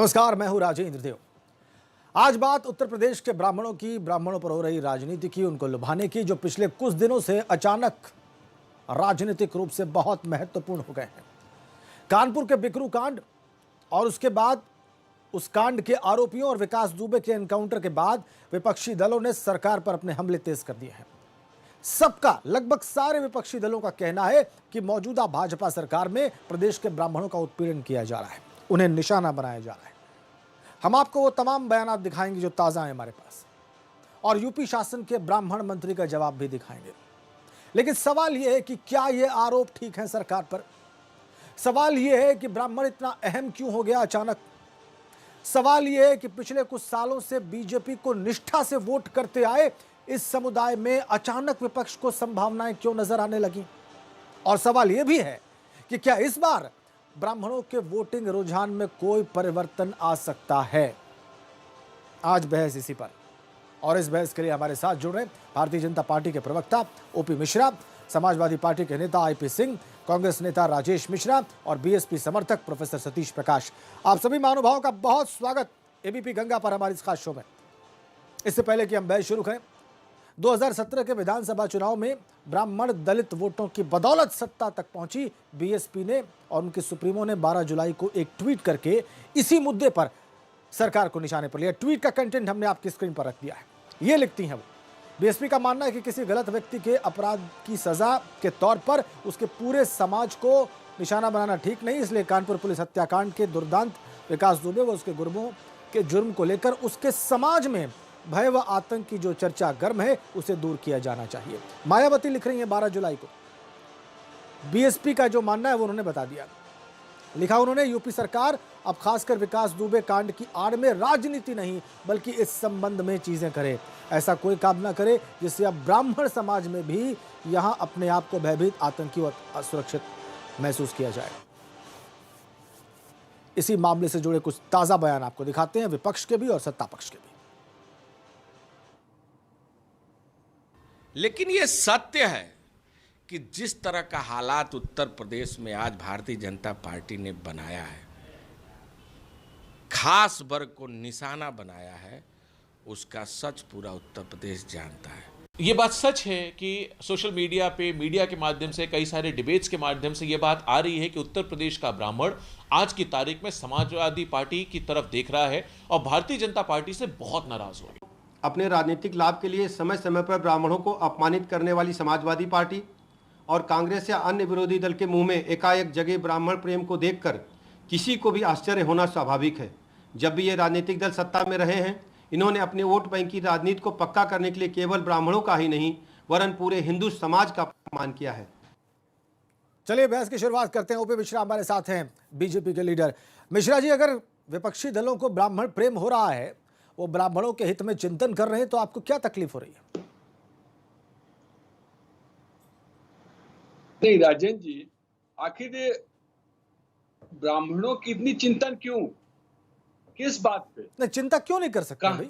नमस्कार, मैं हूं राजेंद्र देव। आज बात उत्तर प्रदेश के ब्राह्मणों की, ब्राह्मणों पर हो रही राजनीति की, उनको लुभाने की, जो पिछले कुछ दिनों से अचानक राजनीतिक रूप से बहुत महत्वपूर्ण हो गए हैं। कानपुर के बिकरू कांड और उसके बाद उस कांड के आरोपियों और विकास दुबे के एनकाउंटर के बाद विपक्षी दलों ने सरकार पर अपने हमले तेज कर दिए हैं। सबका, लगभग सारे विपक्षी दलों का कहना है कि मौजूदा भाजपा सरकार में प्रदेश के ब्राह्मणों का उत्पीड़न किया जा रहा है, उन्हें निशाना बनाया जा रहा है। हम आपको वो तमाम बयानात दिखाएंगे जो ताजा है हमारे पास, और यूपी शासन के ब्राह्मण मंत्री का जवाब भी दिखाएंगे। लेकिन सवाल यह है कि क्या ये आरोप ठीक है सरकार पर? सवाल यह है कि ब्राह्मण इतना अहम क्यों हो गया अचानक? सवाल यह है कि पिछले कुछ सालों से बीजेपी को निष्ठा से वोट करते आए इस समुदाय में अचानक विपक्ष को संभावनाएं क्यों नजर आने लगी? और सवाल यह भी है कि क्या इस बार ब्राह्मणों के वोटिंग रुझान में कोई परिवर्तन आ सकता है? आज बहस इसी पर, और इस बहस के लिए हमारे साथ जुड़ रहे भारतीय जनता पार्टी के प्रवक्ता ओपी मिश्रा, समाजवादी पार्टी के नेता आईपी सिंह, कांग्रेस नेता राजेश मिश्रा और बीएसपी समर्थक प्रोफेसर सतीश प्रकाश। आप सभी महानुभावों का बहुत स्वागत एबीपी गंगा पर हमारी इस खास शो में। इससे पहले कि हम बहस शुरू करें, 2017 के विधानसभा चुनाव में ब्राह्मण दलित वोटों की बदौलत सत्ता तक पहुंची बीएसपी ने, और उनके सुप्रीमो ने 12 जुलाई को एक ट्वीट करके इसी मुद्दे पर सरकार को निशाने पर लिया। ट्वीट का कंटेंट हमने आपकी स्क्रीन पर रख दिया है। ये लिखती हैं वो, बीएसपी का मानना है कि किसी गलत व्यक्ति के अपराध की सजा के तौर पर उसके पूरे समाज को निशाना बनाना ठीक नहीं, इसलिए कानपुर पुलिस हत्याकांड के दुर्दांत विकास दुबे व उसके गुर्गों के जुर्म को लेकर उसके समाज में भय व आतंक की जो चर्चा गर्म है उसे दूर किया जाना चाहिए। मायावती लिख रही है 12 जुलाई को। बीएसपी का जो मानना है वो उन्होंने बता दिया। लिखा उन्होंने, यूपी सरकार अब खासकर विकास दुबे कांड की आड़ में राजनीति नहीं बल्कि इस संबंध में चीजें करे। ऐसा कोई काम ना करे जिससे अब ब्राह्मण समाज में भी यहां अपने आप को भयभीत, आतंकी और असुरक्षित महसूस किया जाए। इसी मामले से जुड़े कुछ ताजा बयान आपको दिखाते हैं, विपक्ष के भी और सत्ता पक्ष के भी। लेकिन ये सत्य है कि जिस तरह का हालात उत्तर प्रदेश में आज भारतीय जनता पार्टी ने बनाया है, खास वर्ग को निशाना बनाया है, उसका सच पूरा उत्तर प्रदेश जानता है। ये बात सच है कि सोशल मीडिया पे, मीडिया के माध्यम से, कई सारे डिबेट्स के माध्यम से ये बात आ रही है कि उत्तर प्रदेश का ब्राह्मण आज की तारीख में समाजवादी पार्टी की तरफ देख रहा है और भारतीय जनता पार्टी से बहुत नाराज हो गया। अपने राजनीतिक लाभ के लिए समय समय पर ब्राह्मणों को अपमानित करने वाली समाजवादी पार्टी और कांग्रेस या अन्य विरोधी दल के मुंह में एकाएक जगे ब्राह्मण प्रेम को देखकर किसी को भी आश्चर्य होना स्वाभाविक है। जब भी ये राजनीतिक दल सत्ता में रहे हैं, इन्होंने अपने वोट बैंक की राजनीति को पक्का करने के लिए केवल ब्राह्मणों का ही नहीं वरन पूरे हिंदू समाज का अपमान किया है। चलिए बहस की शुरुआत करते हैं। ओपी मिश्रा हमारे साथ हैं, बीजेपी के लीडर। मिश्रा जी, अगर विपक्षी दलों को ब्राह्मण प्रेम हो रहा है, वो ब्राह्मणों के हित में चिंतन कर रहे हैं, तो आपको क्या तकलीफ हो रही है? नहीं राजेंद्र जी, आखिर ब्राह्मणों की इतनी चिंतन क्यों, किस बात पे? नहीं, चिंता क्यों नहीं कर सकते भाई?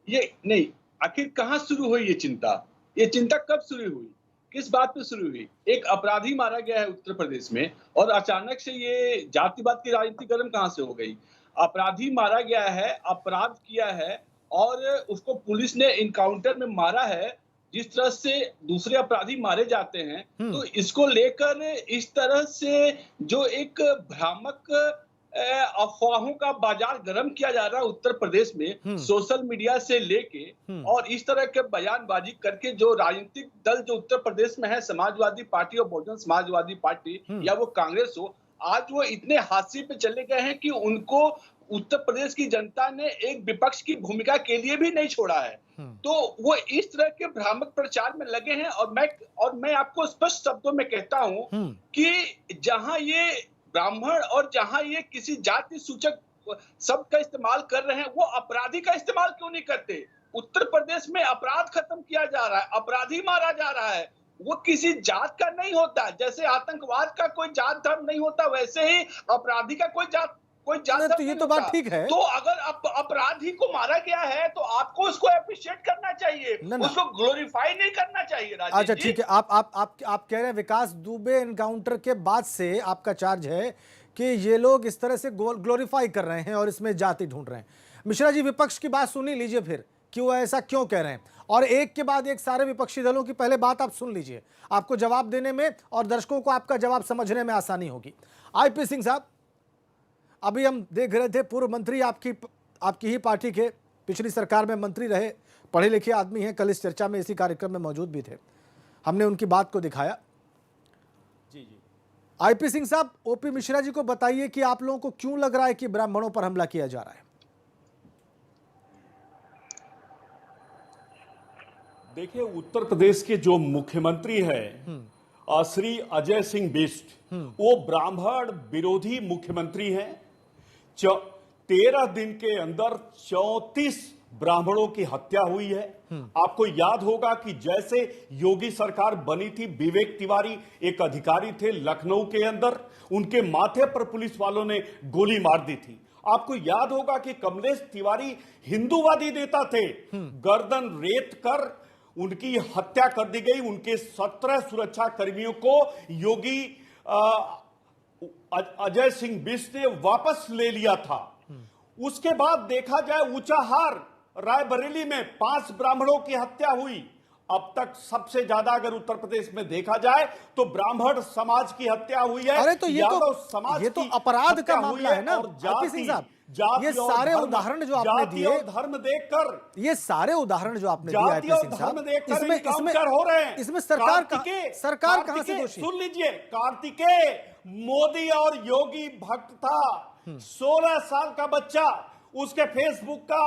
ये नहीं, आखिर कहाँ शुरू हुई ये चिंता? ये चिंता कब शुरू हुई, किस बात पे शुरू हुई? एक अपराधी मारा गया है उत्तर प्रदेश में और अचानक से ये जातिवाद की राजनीति गर्म कहाँ से हो गई? अपराधी मारा गया है, अपराध किया है और उसको पुलिस ने इनकाउंटर में मारा है। जिस तरह से दूसरे अपराधी मारे जाते हैं, तो इसको लेकर इस तरह से जो एक भ्रामक अफवाहों का बाजार गर्म किया जा रहा है उत्तर प्रदेश में, सोशल मीडिया से लेके और इस तरह के बयानबाजी करके जो राजनीतिक दल जो उत्तर प्रदेश में है, समाजवादी पार्टी और बहुजन समाजवादी पार्टी या वो कांग्रेस हो, आज वो इतने हाशिए पे चले गए हैं कि उनको उत्तर प्रदेश की जनता ने एक विपक्ष की भूमिका के लिए भी नहीं छोड़ा है। तो वो इस तरह के भ्रामक प्रचार में लगे हैं और मैं आपको स्पष्ट शब्दों में कहता हूं कि जहां ये ब्राह्मण और जहां ये किसी जाति सूचक शब्द का इस्तेमाल कर रहे हैं, वो अपराधी का इस्तेमाल क्यों नहीं करते? उत्तर प्रदेश में अपराध खत्म किया जा रहा है, अपराधी मारा जा रहा है, वो किसी जात का नहीं होता। जैसे आतंकवाद का कोई जात धर्म नहीं होता, वैसे ही अपराधी का कोई जात तो ये तो बात ठीक है। तो अगर अपराधी को मारा गया है तो आपको उसको अप्रिशिएट करना चाहिए, उसको ग्लोरीफाई नहीं करना चाहिए। अच्छा ठीक है, आप कह रहे हैं विकास दुबे एनकाउंटर के बाद से आपका चार्ज है कि ये लोग इस तरह से ग्लोरीफाई कर रहे हैं और इसमें जाति ढूंढ रहे हैं। मिश्रा जी, विपक्ष की बात सुनी लीजिए फिर, क्यों ऐसा क्यों कह रहे हैं, और एक के बाद एक सारे विपक्षी दलों की पहले बात आप सुन लीजिए, आपको जवाब देने में और दर्शकों को आपका जवाब समझने में आसानी होगी। आईपी सिंह साहब, अभी हम देख रहे थे पूर्व मंत्री आपकी ही पार्टी के, पिछली सरकार में मंत्री रहे, पढ़े लिखे आदमी हैं, कल इस चर्चा में इसी कार्यक्रम में मौजूद भी थे, हमने उनकी बात को दिखाया। जी। आईपी सिंह साहब, ओपी मिश्रा जी को बताइए कि आप लोगों को क्यों लग रहा है कि ब्राह्मणों पर हमला किया जा रहा है। देखिए, उत्तर प्रदेश के जो मुख्यमंत्री है श्री अजय सिंह बिष्ट, वो ब्राह्मण विरोधी मुख्यमंत्री हैं। 13 दिन के अंदर 34 ब्राह्मणों की हत्या हुई है। आपको याद होगा कि जैसे योगी सरकार बनी थी, विवेक तिवारी एक अधिकारी थे लखनऊ के अंदर, उनके माथे पर पुलिस वालों ने गोली मार दी थी। आपको याद होगा कि कमलेश तिवारी हिंदूवादी नेता थे, गर्दन रेत कर उनकी हत्या कर दी गई। उनके 17 सुरक्षा कर्मियों को योगी अजय सिंह बिष्ट ने वापस ले लिया था। उसके बाद देखा जाए, ऊंचाहार रायबरेली में 5 ब्राह्मणों की हत्या हुई। अब तक सबसे ज्यादा अगर उत्तर प्रदेश में देखा जाए तो ब्राह्मण समाज की हत्या हुई है। अरे तो ये तो अपराध का मामला है ना आईपी सिंह साहब। ये सारे उदाहरण जो आपने दिए, धर्म देखकर, ये सारे उदाहरण जो आपने दिए आईपी सिंह साहब, इसमें हो रहे हैं। इसमें सरकार कहां से दोषी? सुन लीजिए, कार्तिकेय मोदी और योगी भक्त था। 16 साल का बच्चा, उसके फेसबुक का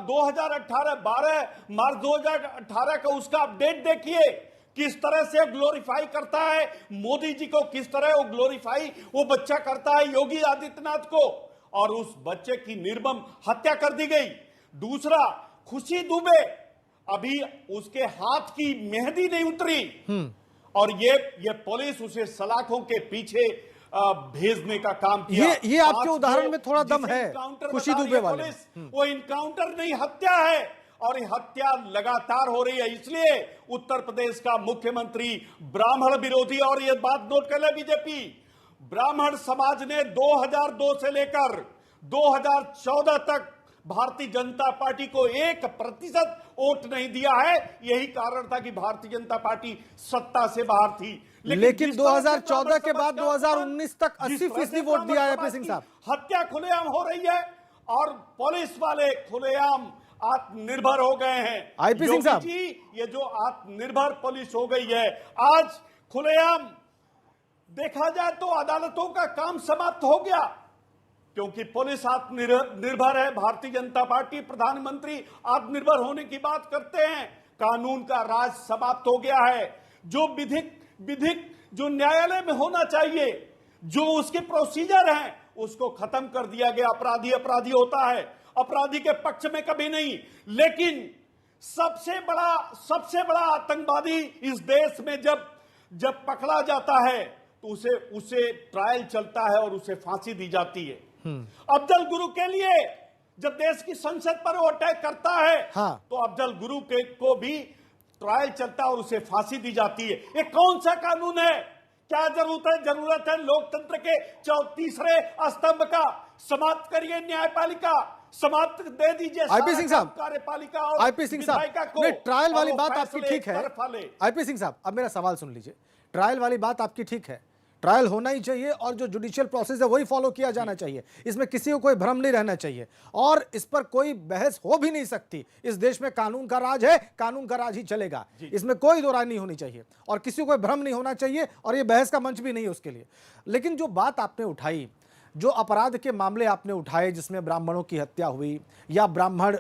12 मार्च 2018 का उसका अपडेट देखिए, किस तरह से ग्लोरीफाई करता है मोदी जी को, किस तरह वो ग्लोरीफाई वो बच्चा करता है योगी आदित्यनाथ को, और उस बच्चे की निर्मम हत्या कर दी गई। दूसरा, खुशी दुबे, अभी उसके हाथ की मेहंदी नहीं उतरी और ये पुलिस उसे सलाखों के पीछे भेजने का काम किया। ये आपके उदाहरण में थोड़ा दम है, खुशी दुबे वाले। वो इनकाउंटर नहीं, हत्या है, और ये हत्या लगातार हो रही है। इसलिए उत्तर प्रदेश का मुख्यमंत्री ब्राह्मण विरोधी, और ये बात नोट कर ले बीजेपी, ब्राह्मण समाज ने 2002 से लेकर 2014 तक भारतीय जनता पार्टी को 1% वोट नहीं दिया है। यही कारण था कि भारतीय जनता पार्टी सत्ता से बाहर थी। लेकिन 2014 के बाद 2019 तक 80% वोट दिया है सिंह साहब। हत्या खुलेआम हो रही है और पुलिस वाले खुलेआम आत्मनिर्भर हो गए हैं। आईपी सिंह साहब, ये जो आत्मनिर्भर पुलिस हो गई है, आज खुलेआम देखा जाए तो अदालतों का काम समाप्त हो गया, क्योंकि पुलिस आत्मनिर्भर है। भारतीय जनता पार्टी, प्रधानमंत्री आत्मनिर्भर होने की बात करते हैं। कानून का राज समाप्त हो गया है। जो विधिक जो न्यायालय में होना चाहिए, जो उसके प्रोसीजर हैं, उसको खत्म कर दिया गया। अपराधी होता है, अपराधी के पक्ष में कभी नहीं। लेकिन सबसे बड़ा आतंकवादी इस देश में जब पकड़ा जाता है तो उसे ट्रायल चलता है और उसे फांसी दी जाती है। अफजल गुरु के लिए जब देश की संसद पर वो अटैक करता है, हाँ। तो अफजल गुरु को भी ट्रायल चलता है और उसे फांसी दी जाती है। ये कौन सा कानून है? क्या जरूरत है लोकतंत्र के 34वें स्तंभ का? समाप्त करिए न्यायपालिका, समाप्त दे दीजिए आईपी सिंह साहब, कार्यपालिका और आईपी सिंह साहब, ट्रायल वाली बात आपकी ठीक है। आईपी सिंह साहब, अब मेरा सवाल सुन लीजिए। ट्रायल वाली बात आपकी ठीक है, ट्रायल होना ही चाहिए और जो जुडिशियल प्रोसेस है वही फॉलो किया जाना चाहिए। इसमें किसी को कोई भ्रम नहीं रहना चाहिए और इस पर कोई बहस हो भी नहीं सकती। इस देश में कानून का राज है, कानून का राज ही चलेगा, इसमें कोई दो राय नहीं होनी चाहिए और किसी को कोई भ्रम नहीं होना चाहिए और ये बहस का मंच भी नहीं है उसके लिए। लेकिन जो बात आपने उठाई, जो अपराध के मामले आपने उठाए जिसमें ब्राह्मणों की हत्या हुई या ब्राह्मण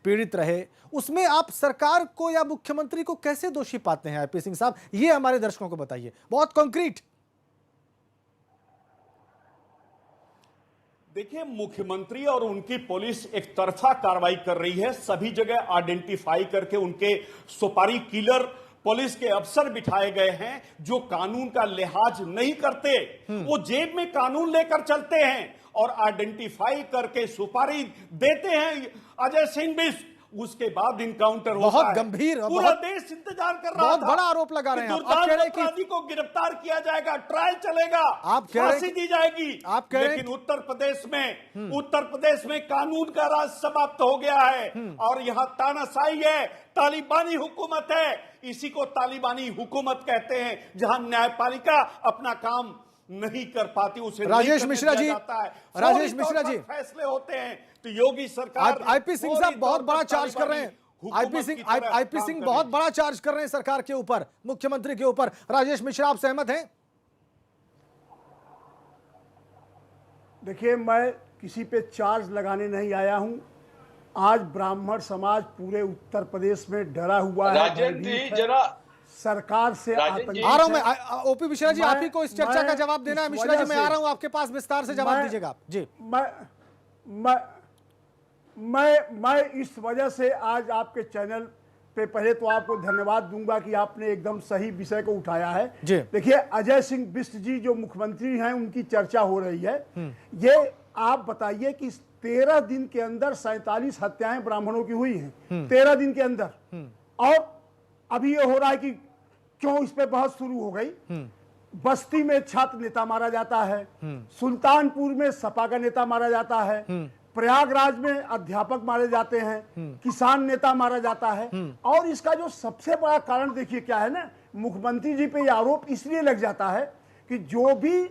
पीड़ित रहे, उसमें आप सरकार को या मुख्यमंत्री को कैसे दोषी पाते हैं आईपी सिंह साहब? ये हमारे दर्शकों को बताइए, बहुत कॉन्क्रीट। देखिए, मुख्यमंत्री और उनकी पुलिस एक तरफा कार्रवाई कर रही है। सभी जगह आइडेंटिफाई करके उनके सुपारी किलर पुलिस के अफसर बिठाए गए हैं जो कानून का लिहाज नहीं करते। वो जेब में कानून लेकर चलते हैं और आइडेंटिफाई करके सुपारी देते हैं अजय सिंह बिष्ट उसके बाद इनकाउंटर बहुत होता है। गंभीर और पूरा बहुत- देश इंतजार कर रहा बहुत था बड़ा आरोप लगा रहे हैं आप। दुर्दांत आप कह रहे हैं कि अपराधी को गिरफ्तार किया जाएगा, ट्रायल चलेगा, आप कह रहे हैं फांसी कि- दी जाएगी। आप कह रहे हैं लेकिन उत्तर प्रदेश में कानून का राज समाप्त हो गया है और यहाँ तानाशाही है, तालिबानी हुकूमत है। इसी को तालिबानी हुकूमत कहते हैं, जहां न्यायपालिका अपना काम नहीं कर पाती, उसे राजेश नहीं करने मिश्रा दिया जी, जाता है। राजेश फौरी तौर मिश्रा पर जी, फैसले होते हैं तो योगी सरकार आईपी सिंह साहब बहुत बड़ा चार्ज कर रहे हैं। आईपी सिंह बहुत बड़ा चार्ज कर रहे हैं सरकार के ऊपर, मुख्यमंत्री के ऊपर। राजेश मिश्रा, आप सहमत हैं? देखिए, मैं किसी पे चार्ज लगाने नहीं आया हूं। आज ब्राह्मण समाज पूरे उत्तर प्रदेश में डरा हुआ है, राजेंद्र जी भयभीत है। जरा सरकार से राजेंद्र आतंकित जी, आ रहा हूं है। मैं। ओपी मिश्रा जी, आप ही को इस चर्चा का जवाब देना है। मिश्रा जी, मैं आ रहा हूं आपके पास, विस्तार से जवाब दीजिएगा आप जी। मैं इस वजह से आज आपके चैनल पे पहले तो आपको धन्यवाद दूंगा कि आपने एकदम सही विषय को उठाया है। जी। देखिए, अजय सिंह बिष्ट जी जो मुख्यमंत्री हैं, उनकी चर्चा हो रही है। ये आप बताइए कि 13 दिन के अंदर 47 हत्याएं ब्राह्मणों की हुई हैं, 13 दिन के अंदर। और अभी ये हो रहा है कि क्यों इस पे बहस शुरू हो गई। बस्ती में छात्र नेता मारा जाता है, सुल्तानपुर में सपा का नेता मारा जाता है, प्रयागराज में अध्यापक मारे जाते हैं, किसान नेता मारा जाता है। और इसका जो सबसे बड़ा कारण देखिए क्या है ना, मुख्यमंत्री जी पे ये आरोप इसलिए लग जाता है कि जो भी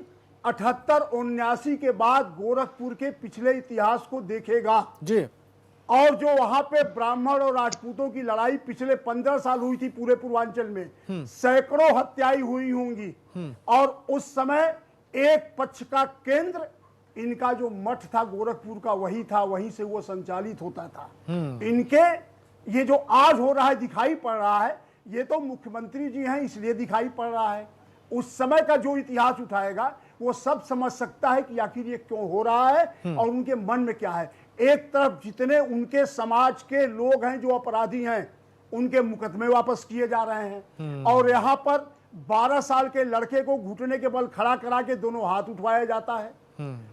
78-79 के बाद गोरखपुर के पिछले इतिहास को देखेगा जी, और जो वहां पे ब्राह्मण और राजपूतों की लड़ाई पिछले 15 साल हुई थी पूरे पूर्वांचल में, सैकड़ों हत्याएं हुई होंगी। और उस समय एक पक्ष का केंद्र इनका जो मठ था गोरखपुर का वही था, वहीं से वो संचालित होता था। इनके ये जो आज हो रहा है दिखाई पड़ रहा है, ये तो मुख्यमंत्री जी हैं इसलिए दिखाई पड़ रहा है। उस समय का जो इतिहास उठाएगा वो सब समझ सकता है कि आखिर ये क्यों हो रहा है और उनके मन में क्या है। एक तरफ जितने उनके समाज के लोग हैं जो अपराधी हैं, उनके मुकदमे वापस किए जा रहे हैं, और यहाँ पर 12 साल के लड़के को घुटने के बल खड़ा करा के दोनों हाथ उठवाया जाता है।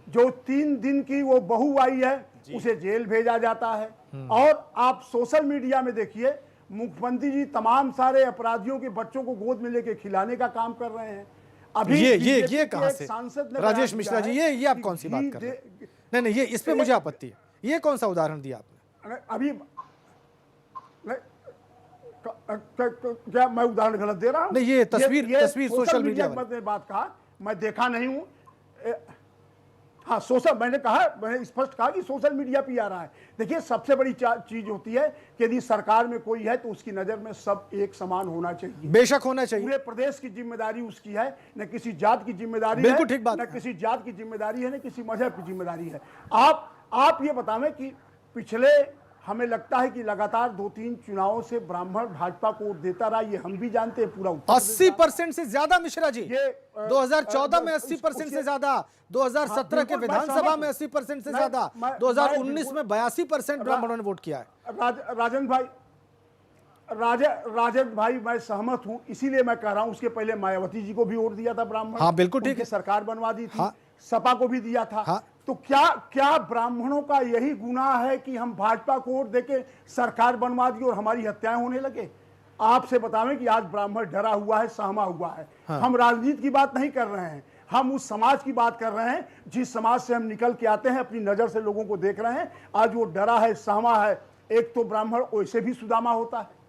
जो 3 दिन की वो बहू आई है उसे जेल भेजा जाता है। और आप सोशल मीडिया में देखिए, मुख्यमंत्री जी तमाम सारे अपराधियों के बच्चों को गोद में लेके खिलाने का काम कर रहे हैं। अभी ये बीजेपी कहां के से? एक सांसद ने राजेश बयान मिश्रा दिया जी, है ये आप कि कौन सी बात घी कर रहे हैं? नहीं, ये इस पे मुझे आपत्ति है। ये कौन सा उदाहरण दिया आपने? अभी क्या मैं उदाहरण गलत दे रहा हूं? नहीं, ये तस्वीर सोशल मीडिया पर मैंने बात कहा, मैं देखा नहीं हूं। हाँ, मैंने स्पष्ट कहा कि सोशल मीडिया पे आ रहा है। देखिए, सबसे बड़ी चीज होती है कि यदि सरकार में कोई है तो उसकी नजर में सब एक समान होना चाहिए, बेशक होना चाहिए। पूरे प्रदेश की जिम्मेदारी उसकी है, न किसी जात की जिम्मेदारी बिल्कुल है, ठीक बात न है। किसी जात की जिम्मेदारी है, न किसी मजहब की जिम्मेदारी है। आप ये बतावें कि पिछले हमें लगता है कि लगातार 2-3 चुनावों से ब्राह्मण भाजपा को वोट देता रहा, ये हम भी जानते हैं। पूरा 80% से ज्यादा मिश्रा जी, ये 2014 में 80% से ज्यादा, 2017 के विधानसभा में 80% से ज्यादा, 2019 में 82% ब्राह्मणों ने वोट किया है। राजन भाई, मैं सहमत हूं, इसीलिए मैं कह रहा हूं, उसके पहले मायावती जी को भी वोट दिया था ब्राह्मण। हाँ, बिल्कुल ठीक उनकी है। सरकार बनवा दी थी। हाँ। सपा को भी दिया था। हाँ। तो क्या ब्राह्मणों का यही गुनाह है कि हम भाजपा को वोट देके सरकार बनवा दी और हमारी हत्याएं होने लगे? आपसे बतावें कि आज ब्राह्मण डरा हुआ है, सहमा हुआ है। हाँ। हम राजनीति की बात नहीं कर रहे हैं, हम उस समाज की बात कर रहे हैं जिस समाज से हम निकल के आते हैं, अपनी नजर से लोगों को देख रहे हैं। आज वो डरा है, सहमा है। एक तो ब्राह्मण वैसे भी सुदामा होता है,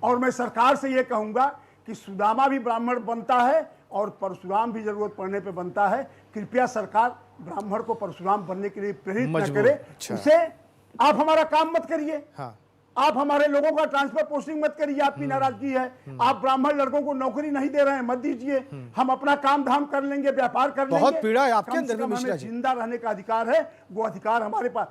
और मैं सरकार से ये कहूंगा कि सुदामा भी ब्राह्मण बनता है और परशुराम भी जरूरत पड़ने पे बनता है। कृपया सरकार ब्राह्मण को परशुराम बनने के लिए प्रेरित न करे। अच्छा। उसे आप हमारा काम मत करिए। हाँ। आप हमारे लोगों का ट्रांसफर पोस्टिंग मत करिए, आपकी नाराजगी है। आप ब्राह्मण लड़कों को नौकरी नहीं दे रहे हैं, मत दीजिए। हम अपना काम धाम कर लेंगे, व्यापार कर लेंगे। बहुत पीड़ा है आपके कम अंदर से भी कम मिश्रा हमें जी। जिंदा रहने का अधिकार है, वो अधिकार हमारे पास।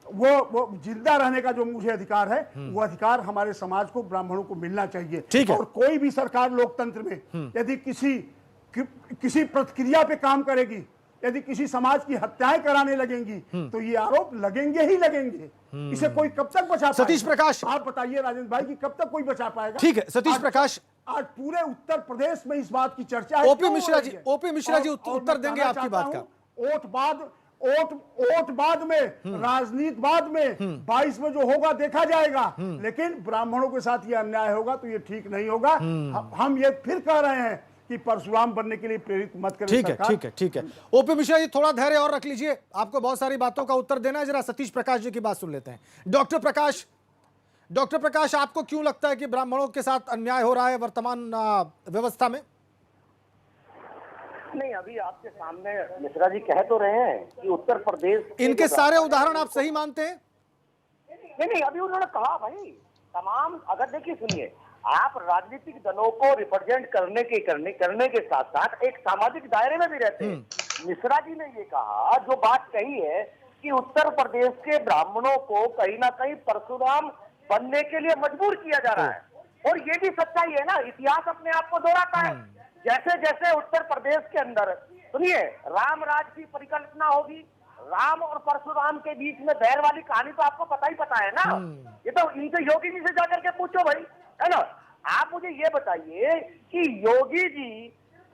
वो जिंदा रहने का जो मुझे अधिकार है, वो अधिकार हमारे समाज को, ब्राह्मणों को मिलना चाहिए। ठीक है। और कोई भी सरकार लोकतंत्र में यदि किसी प्रतिक्रिया पे काम करेगी, यदि किसी समाज की हत्याएं कराने लगेंगी, तो ये आरोप लगेंगे ही लगेंगे। इसे कोई कब तक बचा पाएगा? सतीश प्रकाश, आप बताइए राजेंद्र भाई कि कब तक कोई बचा पाएगा? ठीक है, सतीश प्रकाश, आज पूरे उत्तर प्रदेश में इस बात की चर्चा है। ओपी मिश्रा जी, उत्तर देंगे आपकी बात का। वोट बाद में, राजनीति बाद में, 22 में जो होगा देखा जाएगा। लेकिन ब्राह्मणों के साथ ये अन्याय होगा तो ये ठीक नहीं होगा। हम ये फिर कह रहे हैं कि परशुराम बनने के लिए प्रेरित मत करें। ठीक है, ठीक है, ठीक है। ओपी मिश्रा जी, थोड़ा धैर्य और रख लीजिए, आपको बहुत सारी बातों का उत्तर देना है। जरा सतीश प्रकाश जी की बात सुन लेते हैं। डॉक्टर प्रकाश, आपको क्यों लगता है कि ब्राह्मणों के साथ अन्याय हो रहा है वर्तमान व्यवस्था में? नहीं, अभी आपके सामने मिश्रा जी कह तो रहे हैं कि उत्तर प्रदेश इनके सारे उदाहरण आप सही मानते हैं? नहीं, अभी उन्होंने कहा भाई तमाम, अगर देखिए सुनिए, आप राजनीतिक दलों को रिप्रेजेंट करने के साथ साथ एक सामाजिक दायरे में भी रहते हैं। मिश्रा जी ने ये कहा, जो बात कही है कि उत्तर प्रदेश के ब्राह्मणों को कहीं ना कहीं परशुराम बनने के लिए मजबूर किया जा रहा है, और ये भी सच्चाई है ना, इतिहास अपने आप को दोहराता है। जैसे जैसे उत्तर प्रदेश के अंदर, सुनिए, राम राज की परिकल्पना होगी, राम और परशुराम के बीच में बैर वाली कहानी तो आपको पता है ना। ये तो इनसे, योगी जी से जाकर के पूछो भाई, है ना। आप मुझे ये बताइए कि योगी जी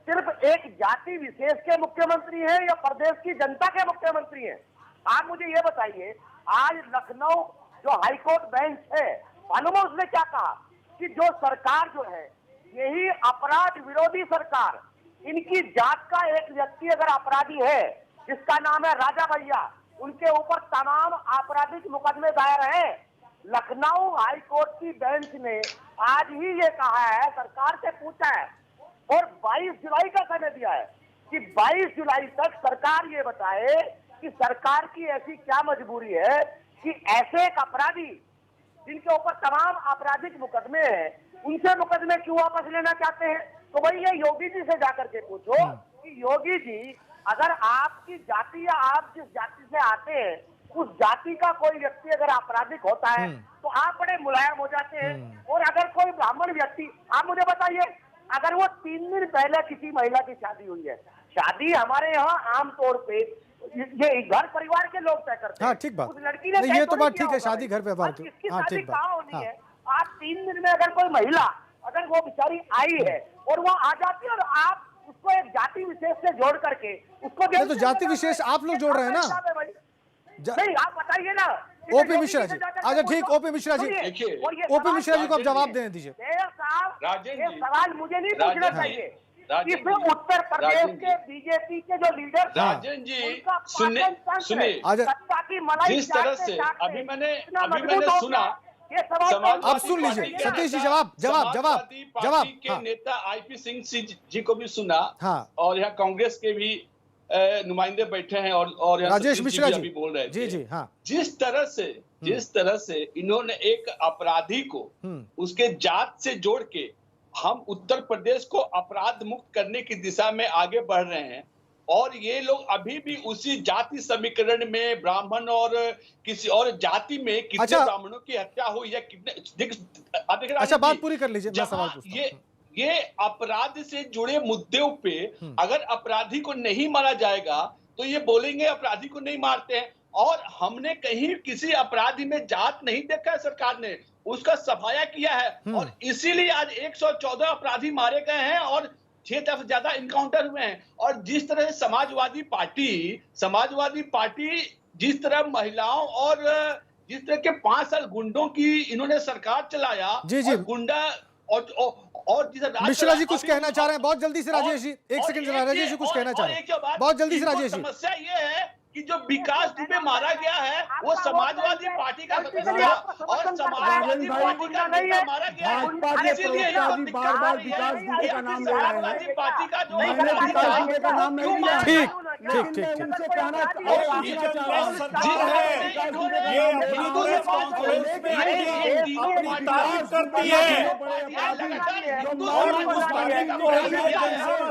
सिर्फ एक जाति विशेष के मुख्यमंत्री हैं या प्रदेश की जनता के मुख्यमंत्री हैं? आप मुझे ये बताइए, आज लखनऊ जो हाईकोर्ट बेंच है, मालूम है उसने क्या कहा कि जो सरकार जो है, यही अपराध विरोधी सरकार, इनकी जात का एक व्यक्ति अगर अपराधी है जिसका नाम है राजा भैया, उनके ऊपर तमाम आपराधिक मुकदमे दायर है। लखनऊ हाईकोर्ट की बेंच ने आज ही ये कहा है, सरकार से पूछा है और 22 जुलाई का समय दिया है कि 22 जुलाई तक सरकार ये बताए कि सरकार की ऐसी क्या मजबूरी है कि ऐसे एक अपराधी जिनके ऊपर तमाम आपराधिक मुकदमे हैं, उनसे मुकदमे क्यों वापस लेना चाहते हैं। तो भाई ये योगी जी से जाकर के पूछो कि योगी जी, अगर आपकी जाति या आप जिस जाति से आते हैं उस जाति का कोई व्यक्ति अगर आपराधिक होता है तो आप बड़े मुलायम हो जाते हैं, और अगर कोई ब्राह्मण व्यक्ति, आप मुझे बताइए, अगर वो 3 दिन पहले किसी महिला की शादी हुई है, शादी हमारे यहाँ आमतौर पे ये घर परिवार के लोग तय करते हैं। हाँ, ठीक बात। उस लड़की ने नहीं, ये तो बात ठीक है, शादी घर परिवार की। हाँ, ठीक बात। कहाँ होनी है? आप 3 दिन में अगर कोई महिला, अगर वो बेचारी आई है और वो आ जाती है और आप उसको एक जाति विशेष से जोड़ करके उसको, तो जाति विशेष आप लोग जोड़ रहे हैं ना। नहीं, आप बताइए ना। ओपी मिश्रा जी, अच्छा ठीक, ओपी मिश्रा जी, ओपी मिश्रा जी को आप जवाब देने दीजिए। ये सवाल मुझे नहीं पूछना चाहिए। इस उत्तर प्रदेश के बीजेपी के जो लीडर, राजन जी, सुनिए, जिस तरह से अभी मैंने सुना, ये सवाल आप सुन लीजिए। सतीश जी, जवाब। के नेता आईपी सिंह जी को भी सुना, और यहाँ कांग्रेस के भी नुमाइंदे बैठे हैं, और राजेश मिश्रा जी भी बोल रहे थे। जी, हाँ। जिस तरह से इन्होंने एक अपराधी को उसके जात से जोड़ के हम उत्तर प्रदेश को अपराध मुक्त करने की दिशा में आगे बढ़ रहे हैं, और ये लोग अभी भी उसी जाति समीकरण में ब्राह्मण और किसी और जाति में कितने ब्राह्मणों की हत्या हुई है, कितने। अच्छा, बात पूरी कर लीजिए, मैं सवाल पूछता हूं। ये अपराध से जुड़े मुद्दों पे अगर अपराधी को नहीं मारा जाएगा तो ये बोलेंगे अपराधी को नहीं मारते हैं, और हमने कहीं किसी अपराधी में जात नहीं देखा है, सरकार ने उसका सफाया किया है, और इसीलिए आज 114 अपराधी मारे गए हैं और 6 से ज्यादा इनकाउंटर हुए हैं। और जिस तरह से समाजवादी पार्टी जिस तरह महिलाओं और जिस तरह के 5 साल गुंडों की इन्होंने सरकार चलाया, जी, गुंडा और मिश्रा जी कुछ कहना चाह रहे हैं, बहुत जल्दी से। राजेश जी, एक सेकंड, राजेश जी कुछ कहना चाह रहे हैं, बहुत जल्दी से राजेश जी। समस्या ये है कि जो विकास दुबे मारा गया है वो समाजवादी पार्टी का सदस्य था, और समाजवादी पार्टी का नेता मारा गया है, इसीलिए बार-बार विकास दुबे का नाम ले रहे हैं। समाजवादी पार्टी का जो विकास दुबे का नाम नहीं लिया। ठीक। उनसे कहना करती है और उस पार्टी को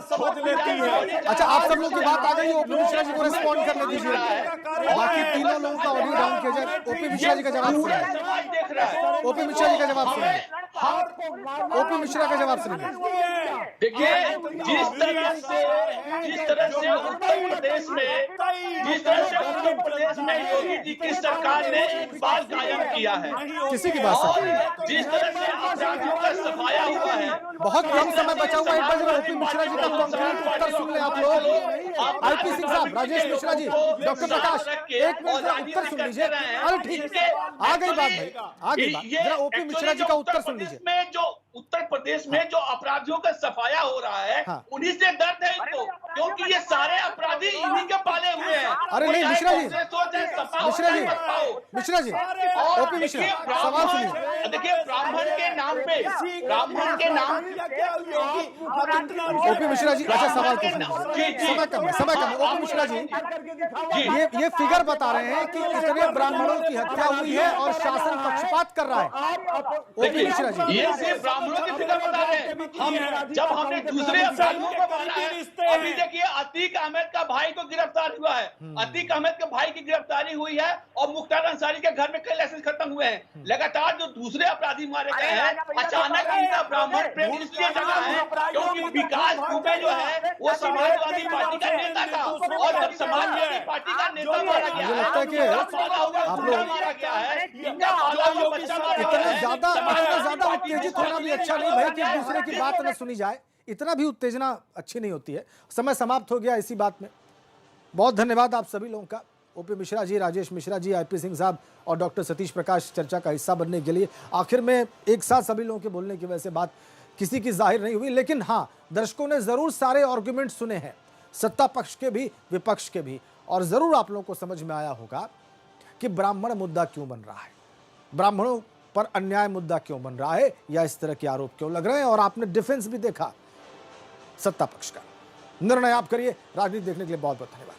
समझ लेती है। अच्छा, आप सब लोग की बात आ गई, ओपी मिश्रा जी को रिस्पॉन्ड करने दीजिए। बाकी तीनों लोगों का ऑडियो डाउन किया जाए। ओपी मिश्रा जी का जवाब सुनिए। ओपी मिश्रा जी का जवाब सुनिए। हाथ को मारना। ओपी मिश्रा का जवाब सुनिए। देखिए, जिस तरह से उत्तर प्रदेश में योगी जी की सरकार ने इकबाल कायम किया है, किसी की बात और से जिस तरह से अपराधियों का सफाया हुआ है, बहुत कम समय बचा हुआ है। एक बार जरा ओपी मिश्रा जी का कंक्रीट उत्तर सुन ले आप लोग। आईपी सिंह साहब, राजेश मिश्रा जी, डॉक्टर प्रकाश, एक मिनट का उत्तर सुन लीजिए। अरे ठीक है, आ गई बात भाई, आ गई बात। जरा ओपी मिश्रा जी का उत्तर सुन लीजिए। में जो उत्तर प्रदेश में जो अपराधियों का सफाया हो रहा है, उन्हीं से दर्द है इनको, क्योंकि ये सारे अपराधी इन्हीं के पाले हुए हैं। अरे नहीं मिश्रा जी, मिश्रा जी, मिश्रा जी, ओपी मिश्रा सवाल सुनिए। देखिए, ब्राह्मण के नाम पे, ब्राह्मण के नाम, ओपी मिश्रा जी, अच्छा सवाल तो सुनिए, समय कम है, समय कम है। ओपी मिश्रा जी, ये फिगर बता रहे हैं कि इतने ब्राह्मणों की हत्या हुई है और शासन पक्षपात कर रहा है। ओपी मिश्रा जी, ये सिर्फ ब्राह्मणों की फिगर बता रहे हैं। हम जब हमने दूसरे अपराधियों को मारा है, अभी देखिए अतीक अहमद का भाई को गिरफ्तार हुआ है, अतीक अहमद के भाई की गिरफ्तारी हुई है, और मुख्तार अंसारी के घर में कई लाइसेंस खत्म हुए हैं। लगातार जो दूसरे अपराधी मारे गए हैं, अचानक इनका ब्राह्मण प्रेम इसलिए जगा है क्योंकि विकास दुबे जो है वो समाजवादी पार्टी का नेता था, और जब समाजवादी पार्टी का नेता मारा गया मुझे लगता है कि आप लोग मारा गया है, इनका बच्चा मारा गया इतना है। ज्यादा उत्तेजित होना भी अच्छा नहीं भाई कि एक दूसरे की बात न सुनी जाए। इतना भी उत्तेजना अच्छी नहीं होती है। समय समाप्त हो गया इसी बात में। बहुत धन्यवाद आप सभी लोगों का। ओपी मिश्रा जी, राजेश मिश्रा जी, आईपी सिंह साहब और डॉक्टर सतीश प्रकाश चर्चा का हिस्सा बनने के लिए। आखिर में एक साथ सभी लोगों के बोलने की वजह से बात किसी की जाहिर नहीं हुई, लेकिन हाँ, दर्शकों ने जरूर सारे आर्गुमेंट सुने हैं, सत्ता पक्ष के भी विपक्ष के भी, और जरूर आप लोगों को समझ में आया होगा कि ब्राह्मण मुद्दा क्यों बन रहा है, ब्राह्मणों पर अन्याय मुद्दा क्यों बन रहा है, या इस तरह के आरोप क्यों लग रहे हैं। और आपने डिफेंस भी देखा सत्ता पक्ष का। निर्णय आप करिए। राजनीति देखने के लिए बहुत बहुत धन्यवाद।